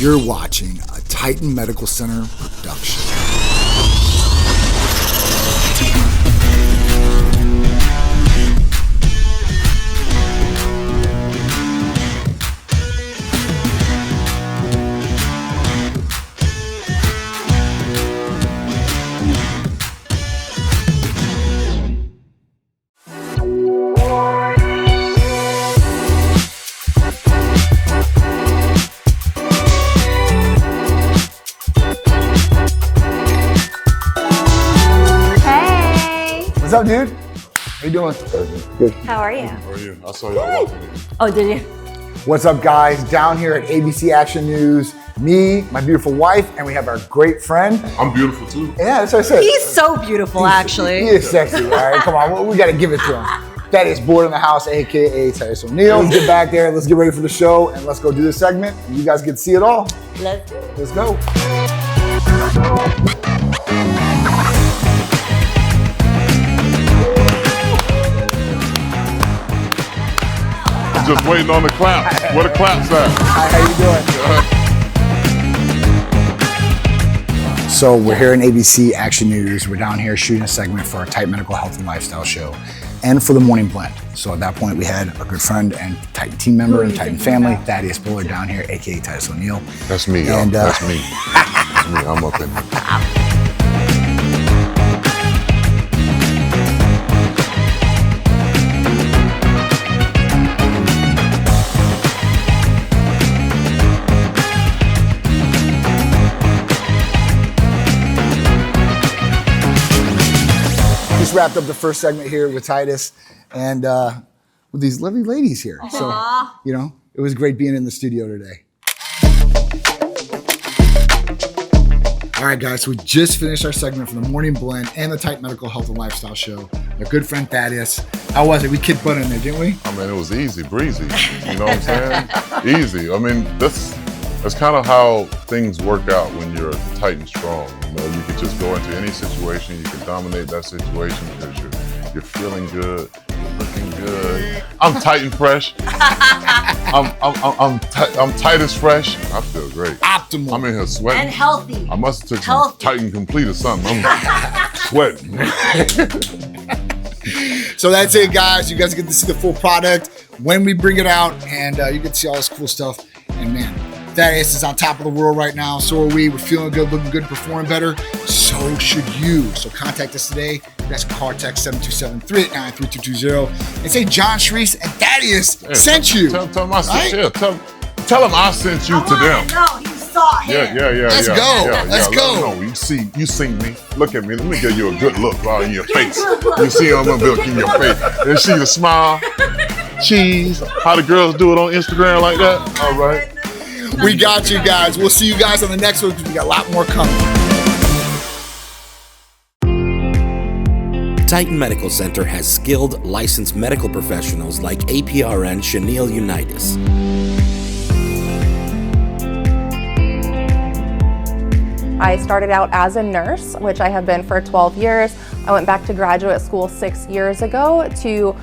You're watching a Titan Medical Center production. What's up, dude? How you doing? Good. How are you? How are you? I saw y'all walking in. Oh, did you? What's up, guys? Down here at ABC Action News, me, my beautiful wife, and we have our great friend. I'm beautiful too. Yeah, that's what I said. He's so beautiful, actually. He is sexy, all right? Come on, we gotta give it to him. That is Board in the House, AKA Titus O'Neil. Let's get back there, let's get ready for the show, and let's go do this segment. And you guys get to see it all. Let's go. Just waiting on the claps. Where the claps at? Hi, how you doing? So we're here in ABC Action News. We're down here shooting a segment for our Titan Medical Health and Lifestyle show and for the Morning Blend. So at that point, we had a good friend and Titan team member and Titan family, Thaddeus Bullard, down here, AKA Titus O'Neil. That's me, y'all. And, That's me. That's me. I'm up in here. Just wrapped up the first segment here with Titus and with these lovely ladies here. Aww. So, you know, it was great being in the studio today. All right, guys, so we just finished our segment from the Morning Blend and the Titan Medical Health and Lifestyle show. Our good friend Thaddeus. How was it? We kicked butt in there, didn't we? I mean, it was easy, breezy. You know what I'm saying? Easy. I mean, that's kind of how things work out when you're tight and strong. You know, you can just go into any situation, you can dominate that situation because you're feeling good, you're looking good. I'm tight and fresh. I'm tight as fresh. I feel great. Optimal. I'm in here sweating. And healthy. I must have took some Titan Complete or something. I'm sweating. So that's it, guys. You guys get to see the full product when we bring it out, and you get to see all this cool stuff. And man, Thaddeus is on top of the world right now. So are we. We're feeling good, looking good, performing better. So should you. So contact us today. You guys can call or text 727-389-3220 and say John Tsikouris and Thaddeus sent you. Tell them I sent you. Tell them I sent you to them. No, he saw him. Yeah. Let's go. Let's go. No, you seen me. Look at me. Let me give you a good look right in your face. You see I'm gonna look in your face. And see the smile, cheese. How the girls do it on Instagram like that. All right. We got you guys. We'll see you guys on the next one because we got a lot more coming. Titan Medical Center has skilled, licensed medical professionals like APRN Chenille Unitas. I started out as a nurse, which I have been for 12 years. I went back to graduate school 6 years ago to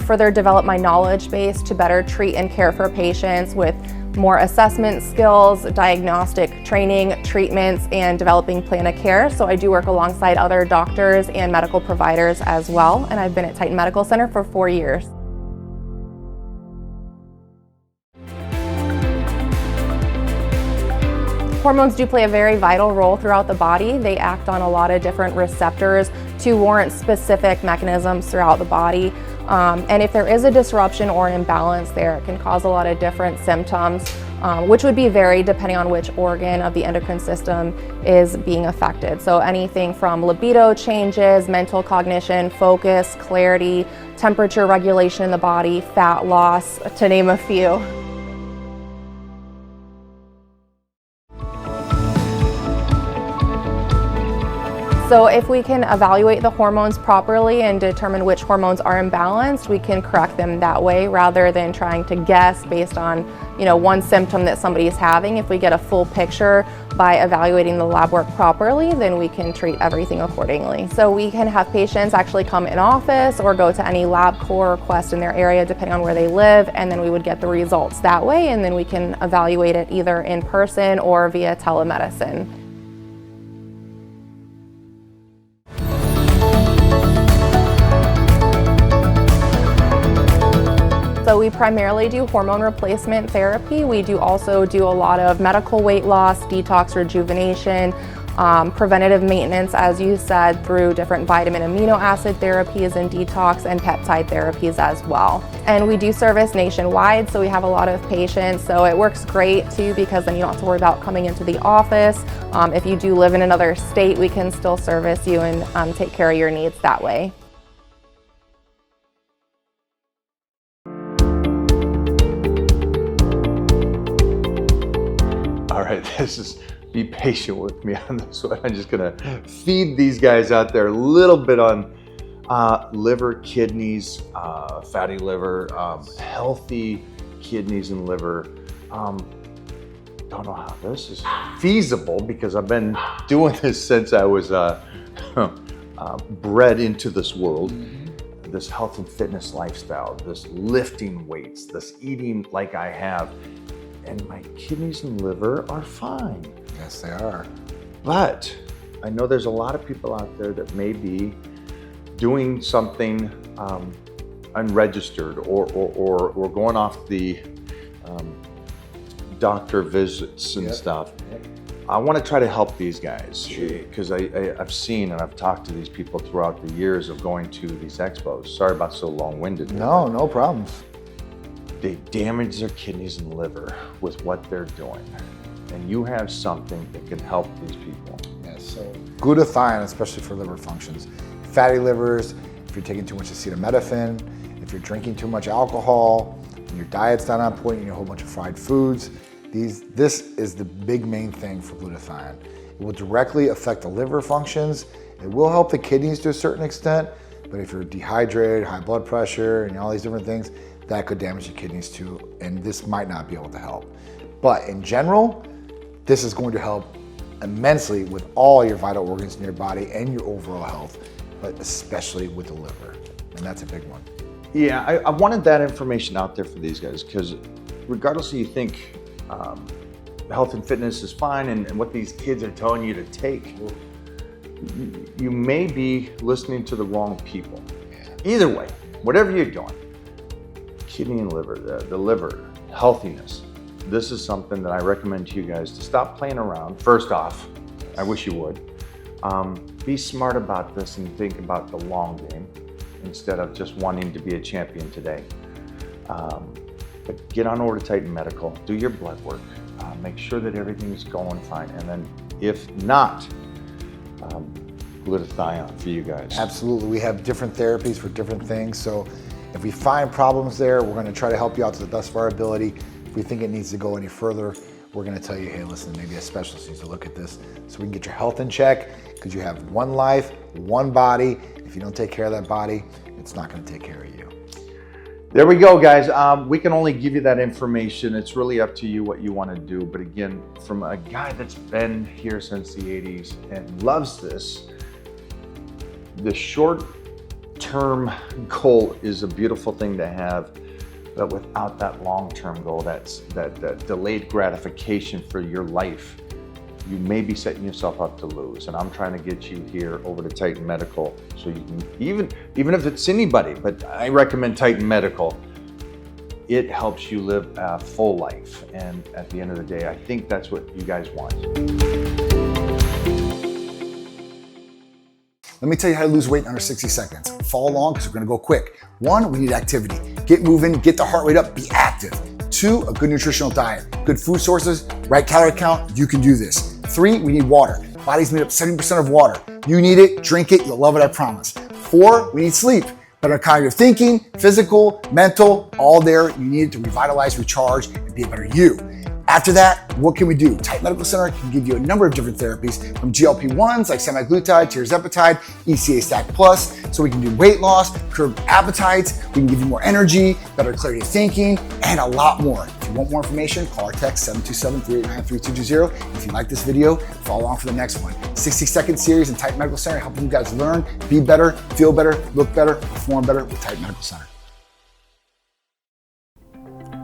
further develop my knowledge base to better treat and care for patients with more assessment skills, diagnostic training, treatments, and developing plan of care. So I do work alongside other doctors and medical providers as well, and I've been at Titan Medical Center for 4 years. Hormones do play a very vital role throughout the body. They act on a lot of different receptors to warrant specific mechanisms throughout the body. And if there is a disruption or imbalance there, it can cause a lot of different symptoms, which would be varied depending on which organ of the endocrine system is being affected. So anything from libido changes, mental cognition, focus, clarity, temperature regulation in the body, fat loss, to name a few. So if we can evaluate the hormones properly and determine which hormones are imbalanced, we can correct them that way rather than trying to guess based on, one symptom that somebody is having. If we get a full picture by evaluating the lab work properly, then we can treat everything accordingly. So we can have patients actually come in office or go to any LabCorp or Quest in their area depending on where they live, and then we would get the results that way, and then we can evaluate it either in person or via telemedicine. So we primarily do hormone replacement therapy. We do also do a lot of medical weight loss, detox, rejuvenation, preventative maintenance, as you said, through different vitamin amino acid therapies and detox and peptide therapies as well. And we do service nationwide, so we have a lot of patients. So it works great too, because then you don't have to worry about coming into the office. If you do live in another state, we can still service you and take care of your needs that way. All right, be patient with me on this one. I'm just gonna feed these guys out there a little bit on liver, kidneys, fatty liver, healthy kidneys and liver. Don't know how this is feasible because I've been doing this since I was bred into this world. This health and fitness lifestyle, this lifting weights, this eating like I have. And my kidneys and liver are fine. Yes, they are. But I know there's a lot of people out there that may be doing something unregistered or going off the doctor visits and stuff. I want to try to help these guys because I've seen and I've talked to these people throughout the years of going to these expos. Sorry about so long-winded. No problems. They damage their kidneys and liver with what they're doing. And you have something that can help these people. Yes, so glutathione, especially for liver functions. Fatty livers, if you're taking too much acetaminophen, if you're drinking too much alcohol, and your diet's not on point, you eat a whole bunch of fried foods. This is the big main thing for glutathione. It will directly affect the liver functions. It will help the kidneys to a certain extent, but if you're dehydrated, high blood pressure, and all these different things, that could damage the kidneys too, and this might not be able to help. But in general, this is going to help immensely with all your vital organs in your body and your overall health, but especially with the liver, and that's a big one. Yeah, I wanted that information out there for these guys because regardless if you think health and fitness is fine and what these kids are telling you to take, you may be listening to the wrong people. Either way, whatever you're doing, kidney and liver, the liver, healthiness. This is something that I recommend to you guys to stop playing around. First off, I wish you would. Be smart about this and think about the long game instead of just wanting to be a champion today. But get on over to TitanMedical, do your blood work, make sure that everything is going fine. And then if not, glutathione for you guys. Absolutely, we have different therapies for different things. So if we find problems there, we're gonna try to help you out to the best of our ability. If we think it needs to go any further, we're gonna tell you, hey, listen, maybe a specialist needs to look at this so we can get your health in check, because you have one life, one body. If you don't take care of that body, it's not gonna take care of you. There we go, guys. We can only give you that information. It's really up to you what you wanna do. But again, from a guy that's been here since the 80s and loves this, the short-term goal is a beautiful thing to have, but without that long-term goal, that delayed gratification for your life, you may be setting yourself up to lose. And I'm trying to get you here over to TitanMedical so you can, even if it's anybody, but I recommend TitanMedical. It helps you live a full life. And at the end of the day, I think that's what you guys want. Let me tell you how to lose weight in under 60 seconds. Follow along because we're gonna go quick. 1, we need activity. Get moving, get the heart rate up, be active. 2, a good nutritional diet, good food sources, right calorie count, you can do this. 3, we need water. Body's made up 70% of water. You need it, drink it, you'll love it, I promise. 4, we need sleep. Better cognitive thinking, physical, mental, all there. You need it to revitalize, recharge, and be a better you. After that, what can we do? Titan Medical Center can give you a number of different therapies from GLP-1s like semaglutide, tirzepatide, ECA Stack Plus, so we can do weight loss, curb appetites, we can give you more energy, better clarity of thinking, and a lot more. If you want more information, call or text 727-389-3220. If you like this video, follow on for the next one. 60-second series in Titan Medical Center helping you guys learn, be better, feel better, look better, perform better with Titan Medical Center.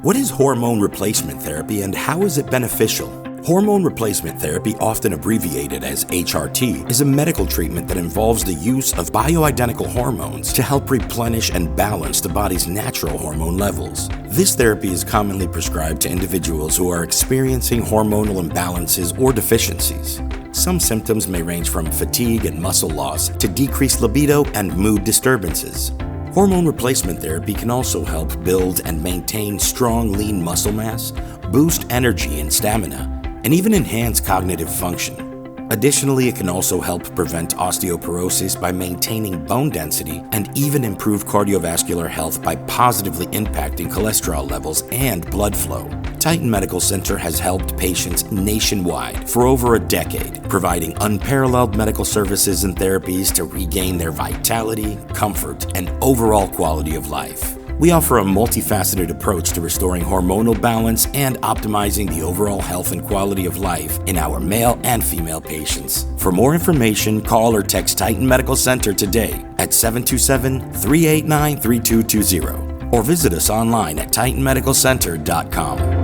What is hormone replacement therapy and how is it beneficial? Hormone replacement therapy, often abbreviated as HRT, is a medical treatment that involves the use of bioidentical hormones to help replenish and balance the body's natural hormone levels. This therapy is commonly prescribed to individuals who are experiencing hormonal imbalances or deficiencies. Some symptoms may range from fatigue and muscle loss to decreased libido and mood disturbances. Hormone replacement therapy can also help build and maintain strong, lean muscle mass, boost energy and stamina, and even enhance cognitive function. Additionally, it can also help prevent osteoporosis by maintaining bone density and even improve cardiovascular health by positively impacting cholesterol levels and blood flow. Titan Medical Center has helped patients nationwide for over a decade, providing unparalleled medical services and therapies to regain their vitality, comfort, and overall quality of life. We offer a multifaceted approach to restoring hormonal balance and optimizing the overall health and quality of life in our male and female patients. For more information, call or text Titan Medical Center today at 727-389-3220 or visit us online at TitanMedicalCenter.com.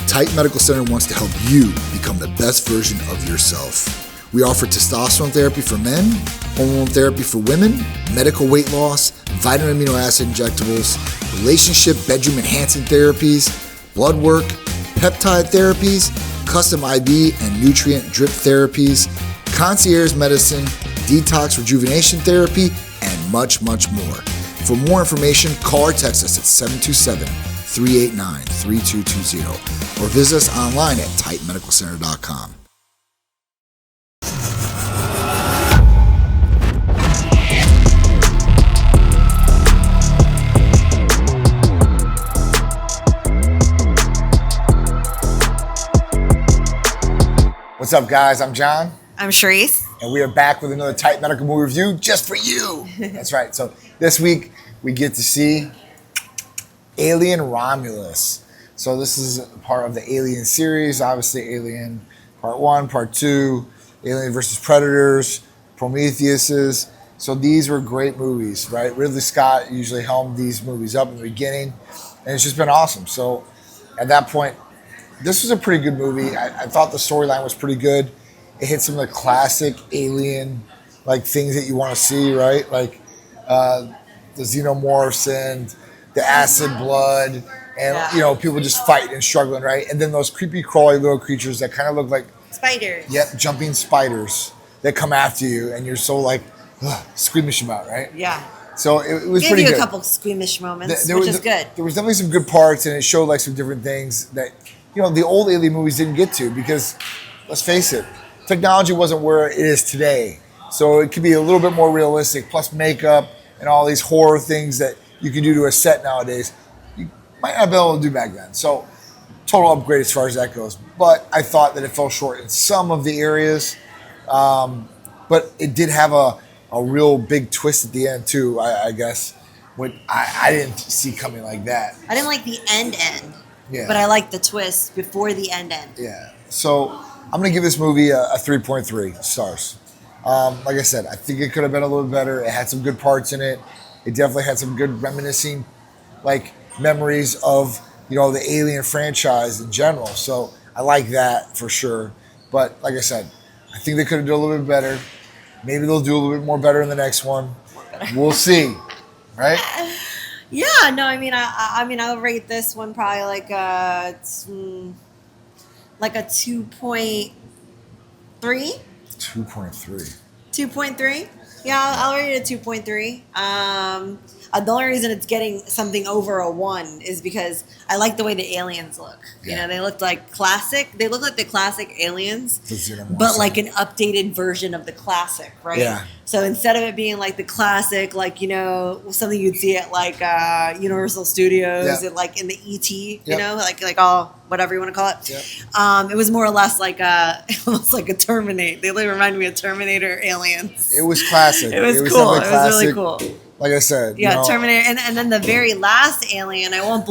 Titan Medical Center wants to help you become the best version of yourself. We offer testosterone therapy for men, hormone therapy for women, medical weight loss, vitamin amino acid injectables, relationship bedroom enhancing therapies, blood work, peptide therapies, custom IV and nutrient drip therapies, concierge medicine, detox rejuvenation therapy, and much, much more. For more information, call or text us at 727-389-3220 or visit us online at TitanMedicalCenter.com. What's up, guys? I'm John. I'm Charisse. And we are back with another Titan Medical movie review just for you. That's right. So this week we get to see Alien Romulus. So this is part of the Alien series. Obviously, Alien Part 1, Part 2, Alien vs. Predators, Prometheuses. So these were great movies, right? Ridley Scott usually helmed these movies up in the beginning, and it's just been awesome. So at that point, this was a pretty good movie. I thought the storyline was pretty good. It hit some of the classic Alien like things that you want to see, right? Like the xenomorphs and the acid blood, and you know, people just fighting and struggling, right? And then those creepy, crawly little creatures that kind of look like Spiders. Yep, jumping spiders that come after you, and you're so like squeamish about, right? Yeah. So it was Gave pretty you good. a couple squeamish moments, There which was- is good. There was definitely some good parts, and it showed like some different things that, you know, the old Alien movies didn't get to, because let's face it, technology wasn't where it is today. So it could be a little bit more realistic, plus makeup and all these horror things that you can do to a set nowadays. You might not be able to do back then. So total upgrade as far as that goes. But I thought that it fell short in some of the areas. But it did have a real big twist at the end too, I guess. What I didn't see coming like that. I didn't like the end, Yeah. but I liked the twist before the end. Yeah. So I'm going to give this movie a 3.3 stars. Like I said, I think it could have been a little better. It had some good parts in it. It definitely had some good reminiscing, like, memories of, you know, the Alien franchise in general. So I like that for sure. But like I said, I think they could have done a little bit better. Maybe they'll do a little bit more better in the next one. We'll see. Right? Yeah, no, I mean, I'll rate this one probably like a 2.3. 2.3. 2.3? Yeah, I'll rate it a 2.3. The only reason it's getting something over a 1 is because I like the way the aliens look. You know, they look like classic. They look like the classic aliens, but like an updated version of the classic, right? Yeah. So instead of it being like the classic, like, you know, something you'd see at like Universal Studios and like in the ET, you know, like all whatever you want to call it. It was more or less like almost like a Terminator. They reminded me of Terminator aliens. It was classic. It was cool. It was really cool. Like I said, yeah, Terminator, and then the very last alien. I won't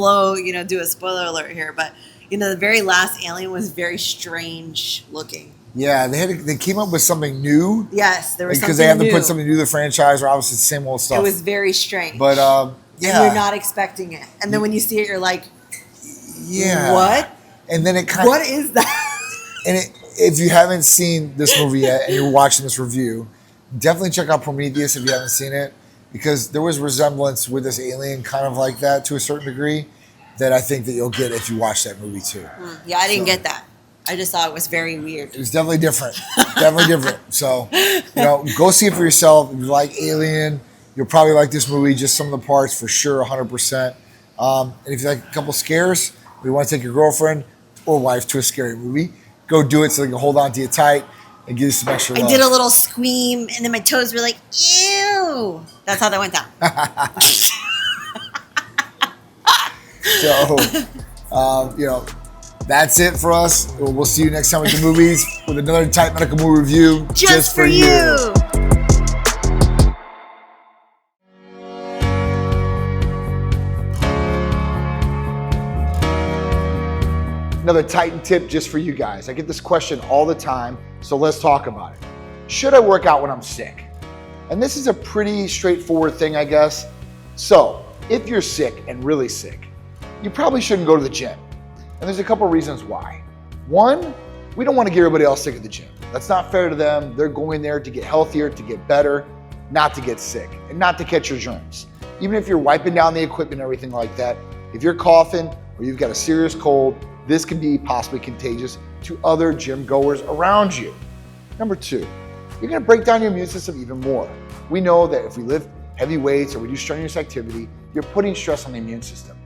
do a spoiler alert here, but the very last alien was very strange looking. Yeah, they came up with something new. Yes, there was because they have to put something new to the franchise, or obviously the same old stuff. It was very strange, but and you're not expecting it, and then when you see it, you're like, what? And then it what is that? And if you haven't seen this movie yet, and you're watching this review, definitely check out Prometheus if you haven't seen it. Because there was resemblance with this alien kind of like that to a certain degree that I think that you'll get if you watch that movie too. Yeah, I didn't get that. I just thought it was very weird. It was definitely different. Definitely different. So, go see it for yourself. If you like Alien, you'll probably like this movie, just some of the parts for sure, 100%. And if you like a couple scares, or you want to take your girlfriend or wife to a scary movie, go do it so they can hold on to you tight and give you some extra love. I did a little scream, and then my toes were like, ew. That's how that went down. So, that's it for us. We'll see you next time with the movies with another TitanMedical movie review just for you. Another Titan tip just for you guys. I get this question all the time, so let's talk about it. Should I work out when I'm sick? And this is a pretty straightforward thing, I guess. So, if you're sick and really sick, you probably shouldn't go to the gym. And there's a couple reasons why. One, we don't want to get everybody else sick at the gym. That's not fair to them. They're going there to get healthier, to get better, not to get sick, and not to catch your germs. Even if you're wiping down the equipment and everything like that, if you're coughing or you've got a serious cold, this can be possibly contagious to other gym goers around you. Number two, you're gonna break down your immune system even more. We know that if we lift heavy weights or we do strenuous activity, you're putting stress on the immune system.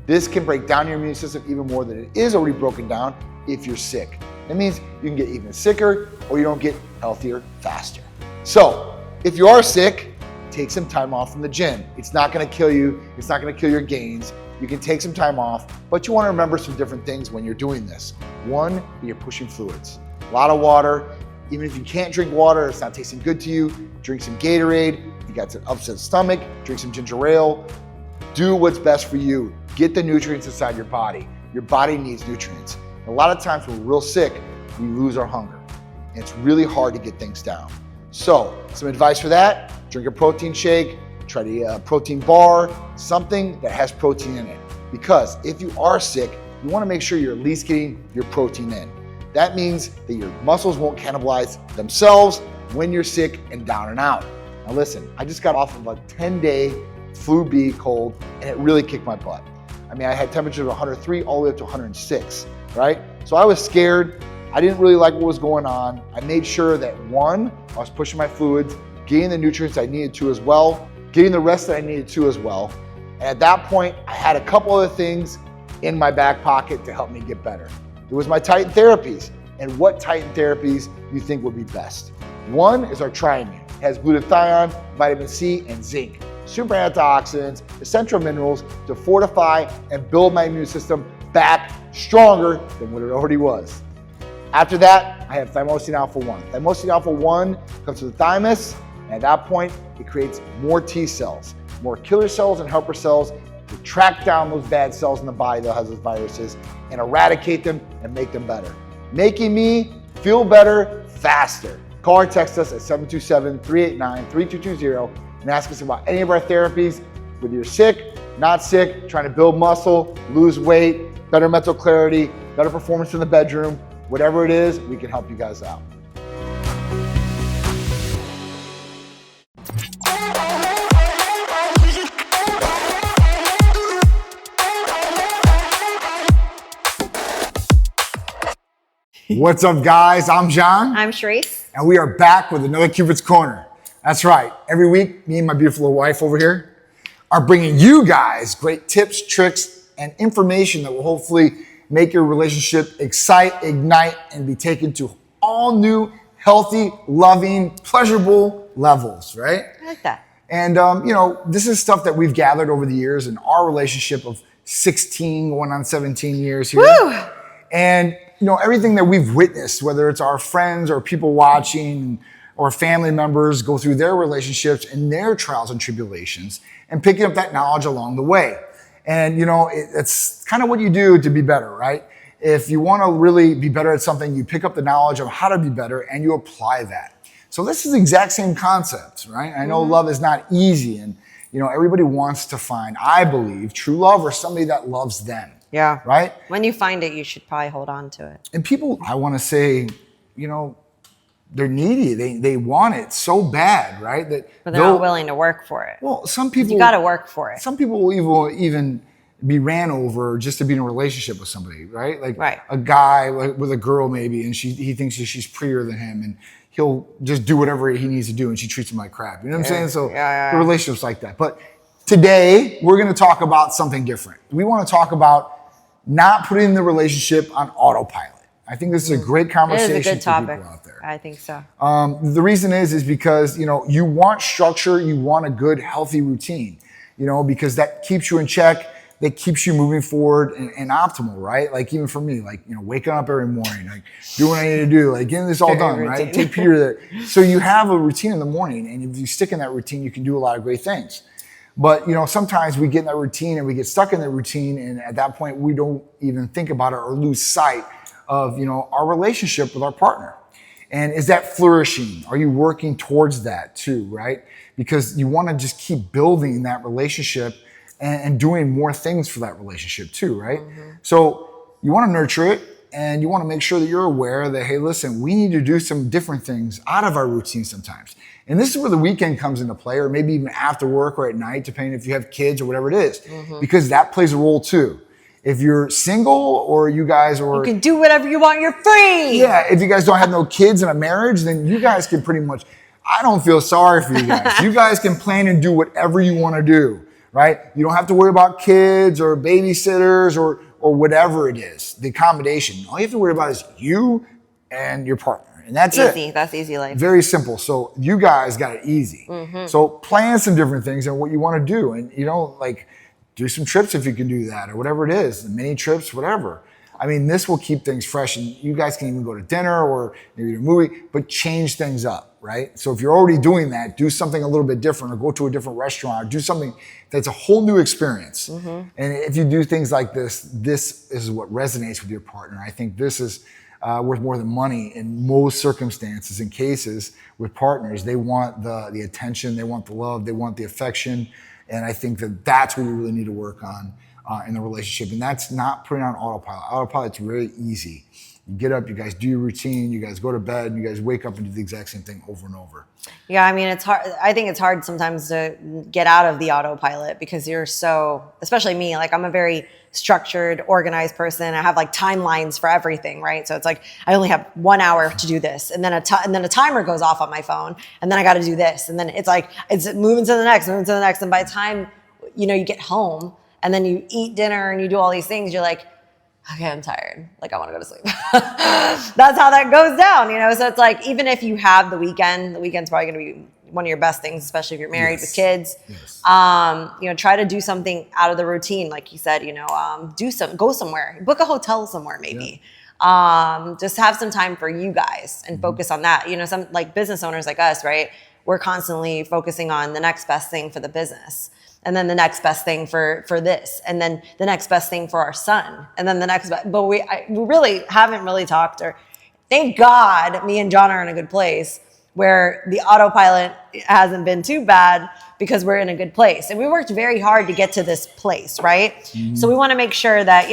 This can break down your immune system even more than it is already broken down if you're sick. That means you can get even sicker or you don't get healthier faster. So, if you are sick, take some time off from the gym. It's not gonna kill you, it's not gonna kill your gains. You can take some time off, but you wanna remember some different things when you're doing this. One, you're pushing fluids. A lot of water. Even if you can't drink water, it's not tasting good to you, drink some Gatorade. If you got an upset stomach, drink some ginger ale. Do what's best for you. Get the nutrients inside your body. Your body needs nutrients. A lot of times when we're real sick, we lose our hunger. And it's really hard to get things down. So, some advice for that, drink a protein shake, try to eat a protein bar, something that has protein in it. Because if you are sick, you wanna make sure you're at least getting your protein in. That means that your muscles won't cannibalize themselves when you're sick and down and out. Now listen, I just got off of a 10-day flu B cold and it really kicked my butt. I mean, I had temperatures of 103 all the way up to 106, right? So I was scared. I didn't really like what was going on. I made sure that one, I was pushing my fluids, getting the nutrients I needed to as well, getting the rest that I needed to as well. And at that point, I had a couple other things in my back pocket to help me get better. It was my Titan Therapies. And what Titan Therapies you think would be best? One is our Triimmune. It has glutathione, vitamin C, and zinc. Super antioxidants, essential minerals to fortify and build my immune system back stronger than what it already was. After that, I have thymosin alpha 1. Thymosin alpha 1 comes to the thymus, and at that point, it creates more T cells, more killer cells and helper cells to track down those bad cells in the body that has those viruses and eradicate them and make them better. Making me feel better faster. Call or text us at 727-389-3220 and ask us about any of our therapies. Whether you're sick, not sick, trying to build muscle, lose weight, better mental clarity, better performance in the bedroom, whatever it is, we can help you guys out. What's up, guys? I'm John. I'm Sharice. And we are back with another Cupid's Corner. That's right. Every week, me and my beautiful little wife over here are bringing you guys great tips, tricks, and information that will hopefully make your relationship excite, ignite, and be taken to all new, healthy, loving, pleasurable levels, right? I like that. And, this is stuff that we've gathered over the years in our relationship of 16, going on 17 years here. Woo! And, everything that we've witnessed, whether it's our friends or people watching or family members go through their relationships and their trials and tribulations and picking up that knowledge along the way. And, it's kind of what you do to be better, right? If you want to really be better at something, you pick up the knowledge of how to be better and you apply that. So this is the exact same concept, right? I know love is not easy and, everybody wants to find, I believe, true love or somebody that loves them. Yeah. Right? When you find it, you should probably hold on to it. And people, I want to say, they're needy. They want it so bad, right? But they're not willing to work for it. Well, some people... You got to work for it. Some people will even be ran over just to be in a relationship with somebody, right? Like a guy with a girl maybe, and he thinks she's prettier than him, and he'll just do whatever he needs to do, and she treats him like crap. You know what I'm saying? So the relationship's like that. But today, we're going to talk about something different. We want to talk about not putting the relationship on autopilot. I think this is a great conversation it is a good topic. for people out there. I think so. The reason is because, you want structure, you want a good, healthy routine, because that keeps you in check, that keeps you moving forward and optimal, right? Like even for me, waking up every morning, doing what I need to do, getting this all done, right? Take Peter there. So you have a routine in the morning, and if you stick in that routine, you can do a lot of great things. But, sometimes we get in that routine and we get stuck in that routine, and at that point, we don't even think about it or lose sight of, our relationship with our partner. And is that flourishing? Are you working towards that too, right? Because you want to just keep building that relationship and doing more things for that relationship too, right? So you want to nurture it, and you want to make sure that you're aware that, hey, listen, we need to do some different things out of our routine sometimes. And this is where the weekend comes into play, or maybe even after work or at night, depending if you have kids or whatever it is, because that plays a role too. If you're single or you guys are... You can do whatever you want, you're free! Yeah, if you guys don't have no kids in a marriage, then you guys can pretty much... I don't feel sorry for you guys. You guys can plan and do whatever you want to do, right? You don't have to worry about kids or babysitters or whatever it is, the accommodation. All you have to worry about is you and your partner, and that's it. Easy, that's easy life. Very simple. So you guys got it easy. So plan some different things and what you want to do, and do some trips if you can do that, or whatever it is, mini trips, whatever. I mean, this will keep things fresh, and you guys can even go to dinner or maybe a movie, but change things up, right? So if you're already doing that, do something a little bit different, or go to a different restaurant, or do something that's a whole new experience. And if you do things like this, this is what resonates with your partner. I think this is worth more than money in most circumstances and cases with partners. They want the attention, they want the love, they want the affection. And I think that that's what we really need to work on in the relationship. And that's not putting on autopilot. Autopilot's very easy. You get up, you guys do your routine, you guys go to bed, and you guys wake up and do the exact same thing over and over. Yeah, I mean, it's hard. I think it's hard sometimes to get out of the autopilot because you're so, especially me, I'm a very structured, organized person. I have timelines for everything, right? So it's I only have 1 hour to do this, and then a timer goes off on my phone, and then I got to do this, and then it's it's moving to the next, and by the time you get home and then you eat dinner and you do all these things, you're like, okay, I'm tired. I want to go to sleep. That's how that goes down, So it's even if you have the weekend's probably going to be one of your best things, especially if you're married with kids. Try to do something out of the routine, like you said. Go somewhere, book a hotel somewhere, maybe. Just have some time for you guys and focus on that. Some business owners like us, right? We're constantly focusing on the next best thing for the business. And then the next best thing for this, and then the next best thing for our son, and then the next best. But we really haven't really talked. Or thank God, me and John are in a good place where the autopilot hasn't been too bad because we're in a good place, and we worked very hard to get to this place, right? So we want to make sure that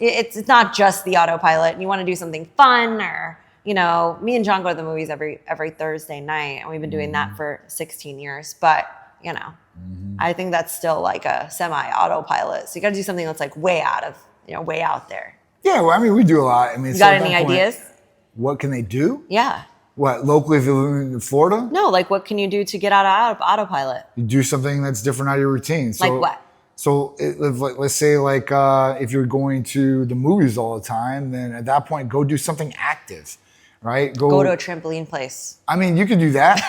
it's not just the autopilot. You want to do something fun, or me and John go to the movies every Thursday night, and we've been doing that for 16 years. But I think that's still a semi-autopilot. So you got to do something that's way out there. Yeah, well, I mean, we do a lot. I mean, you got any ideas? What can they do? Yeah. What, locally if you live in Florida? No, like what can you do to get out of autopilot? You do something that's different out of your routine. So, Like what? So let's say like if you're going to the movies all the time, then at that point, go do something active, right? Go to a trampoline place. I mean, you can do that.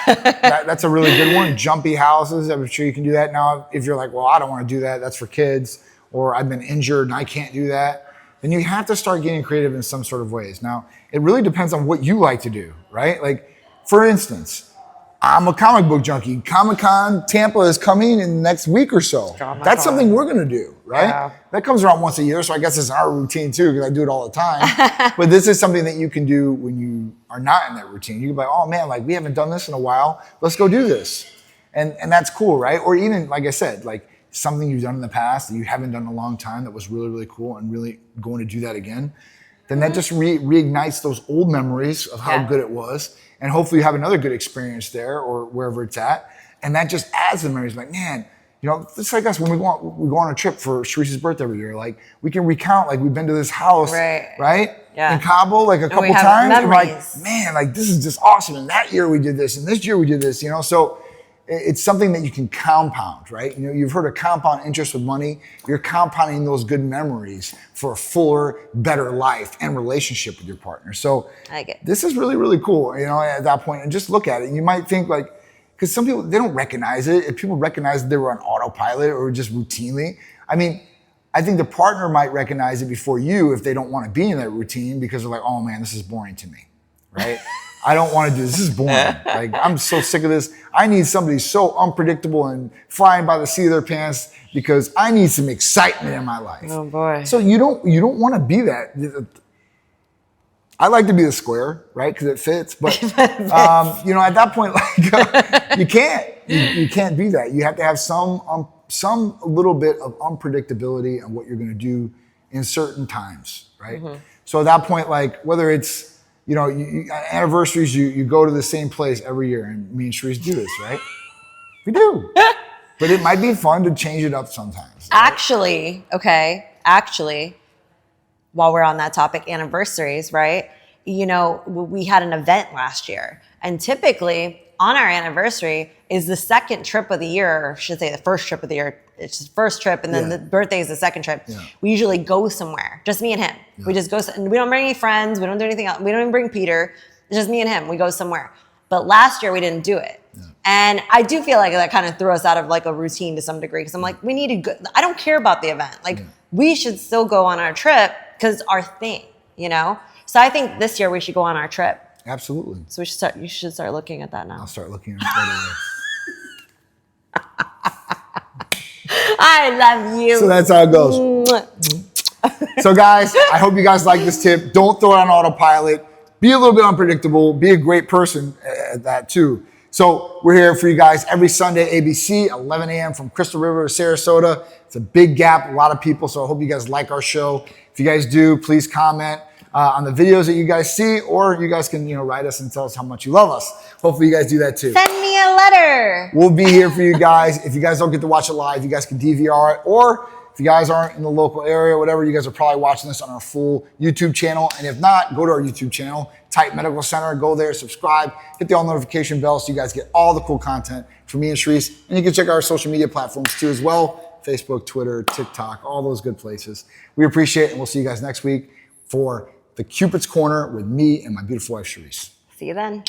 That's a really good one. Jumpy houses, I'm sure you can do that. Now, if you're like, well, I don't want to do that, that's for kids, or I've been injured and I can't do that, then you have to start getting creative in some sort of ways. Now, it really depends on what you like to do, right? Like, for instance, I'm a comic book junkie. Comic-Con Tampa is coming in the next week or so. That's something we're going to do, right? Yeah. That comes around once a year, so I guess it's our routine too, because I do it all the time. But this is something that you can do when you are not in that routine. You can be like, oh man, like we haven't done this in a while. Let's go do this. And that's cool, right? Or even, like I said, like something you've done in the past that you haven't done in a long time that was really, really cool and really going to do that again. Then that just reignites those old memories of how good it was. And hopefully you have another good experience there or wherever it's at. And that just adds the memories. Like, man, you know, it's like us when we go on a trip for Sharice's birthday every year. Like, we can recount, like, we've been to this house, right? Yeah. In Cabo, like a couple times. And like, man, like, this is just awesome. And that year we did this, and this year we did this, you know? So it's something that you can compound, right? You know, you've heard of compound interest with money. You're compounding those good memories for a fuller, better life and relationship with your partner. So this is really, really cool, you know, at that point. And just look at it. You might think like, because some people, they don't recognize it. If people recognize that they were on autopilot or just routinely, I mean, I think the partner might recognize it before you if they don't want to be in that routine because they're like, oh man, this is boring to me, right? I don't want to do this. This is boring. Like, I'm so sick of this. I need somebody so unpredictable and flying by the seat of their pants because I need some excitement in my life. Oh boy. So you don't want to be that. I like to be the square, right? Because it fits. But you know, at that point, like you can't be that. You have to have some little bit of unpredictability on what you're going to do in certain times, right? Mm-hmm. So at that point, like whether it's you know, anniversaries, you go to the same place every year, and me and Sharice do this, right? We do. But it might be fun to change it up sometimes. Right? Actually, while we're on that topic, anniversaries, right? You know, we had an event last year, and typically on our anniversary is the second trip of the year, or I should say the first trip of the year. It's the first trip, and then the birthday is the second trip. Yeah. We usually go somewhere, just me and him. Yeah. We just go, and we don't bring any friends. We don't do anything else. We don't even bring Peter. It's just me and him. We go somewhere. But last year we didn't do it. Yeah. And I do feel like that kind of threw us out of like a routine to some degree. Because I'm like, we need to go. I don't care about the event. Like we should still go on our trip because it's our thing, you know? So I think this year we should go on our trip. Absolutely. So you should start looking at that now. I'll start looking at it. I love you. So that's how it goes. So guys, I hope you guys like this tip. Don't throw it on autopilot. Be a little bit unpredictable. Be a great person at that too. So we're here for you guys every Sunday, ABC, 11 a.m. from Crystal River to Sarasota. It's a big gap, a lot of people. So I hope you guys like our show. If you guys do, please comment on the videos that you guys see, or you guys can, write us and tell us how much you love us. Hopefully you guys do that too. Send me a letter. We'll be here for you guys. If you guys don't get to watch it live, you guys can DVR it, or if you guys aren't in the local area or whatever, you guys are probably watching this on our full YouTube channel. And if not, go to our YouTube channel, TitanMedical Center, go there, subscribe, hit the all notification bell so you guys get all the cool content from me and Sharice. And you can check out our social media platforms too as well. Facebook, Twitter, TikTok, all those good places. We appreciate it, and we'll see you guys next week for the Cupid's Corner with me and my beautiful wife, Sharice. See you then.